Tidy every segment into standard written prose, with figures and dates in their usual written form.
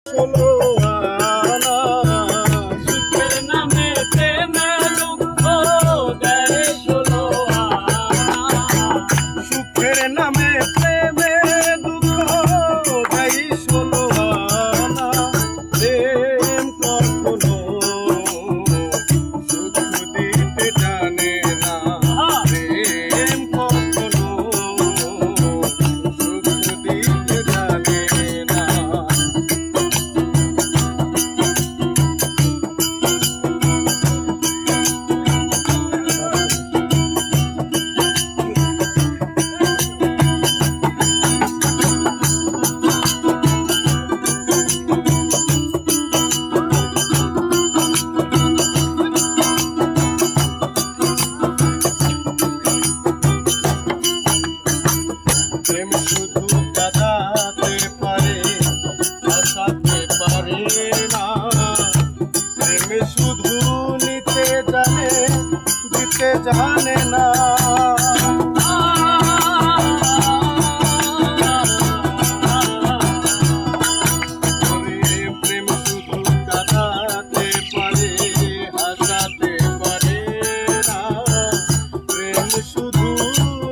ষোলো আনা সুখের নামে প্রেমে দুঃখ দেয় ষোলো আনা সুখের নামে প্রেমে দুঃখ দেয় ষোলো আনা প্রেম কখনো সুখ দিতে জানে না প্রেম কখনো সুখ দিতে জানে না। প্রেম শুধু কাঁদাতে পারে হাসাতে পারে না প্রেম শুধু নিতে জানে দিতে জানে না প্রেম শুধু কাঁদাতে পারে হাসাতে পারে না প্রেম শুধু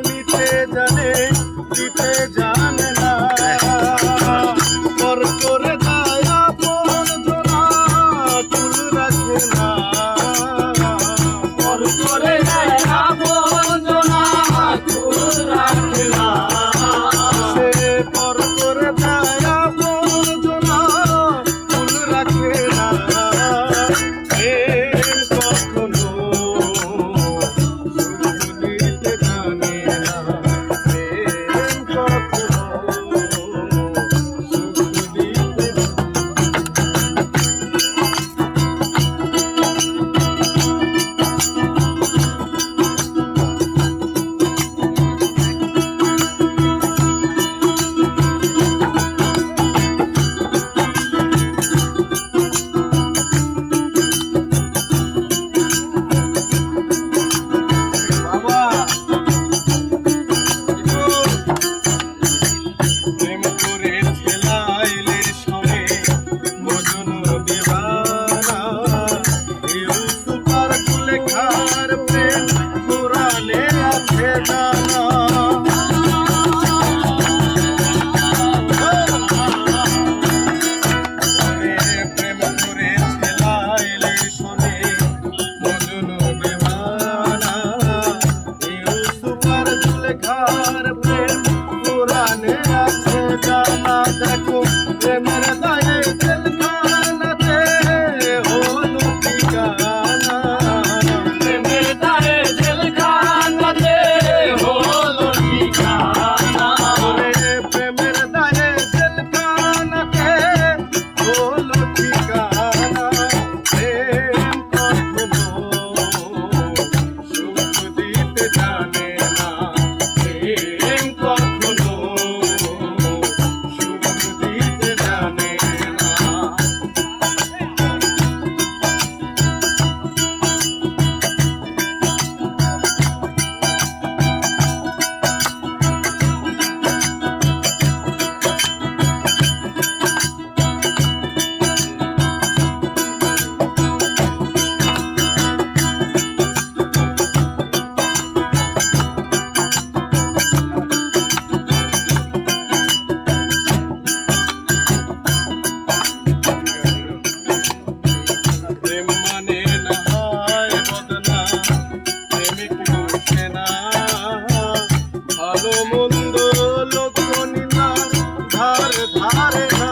নিতে জানে দিতে জানে না পর করে দেয় আপন জনা চুল রাখে না পর করে দেয় আপন জনা চুল রাখে না সে পর করে দেয় আপন জনা চুল রাখে না প্রেম কখনো সুখ দিতে জানে না দেখো প্রেমের দায়ে জেলখানাতে হলো ঠিকানা প্রেমের দায়ে জেলখানাতে হলো ঠিকানা প্রেমের দায়ে জেলখানাতে হলো ঠিকানা প্রেম কখনো সুখ দিতে জানে না প্রেম কখনো মন্দ লোক নিলার ধার ধারে না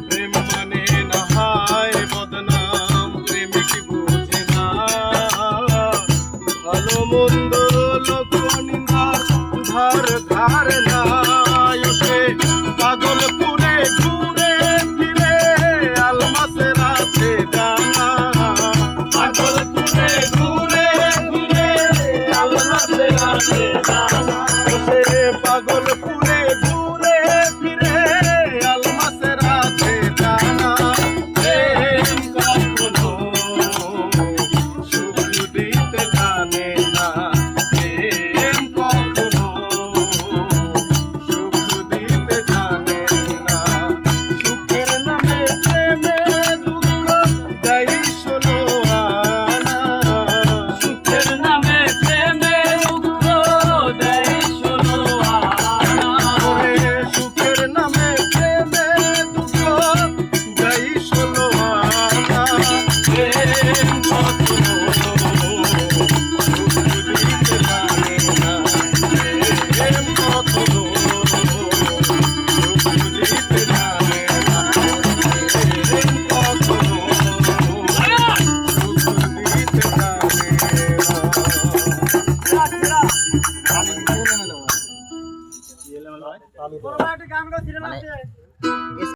প্রেম মানে না হায় বদনাম প্রেমিক বুঝে না ভালো মন্দ লোক নিলার ধার ধারে না সে পাগলপুরে ঘুরে ফিরে আলমাসের আছে জানা পাগলপুরে ঘুরে ফিরে আলমাসের আছে জানা সে পাগলপুরে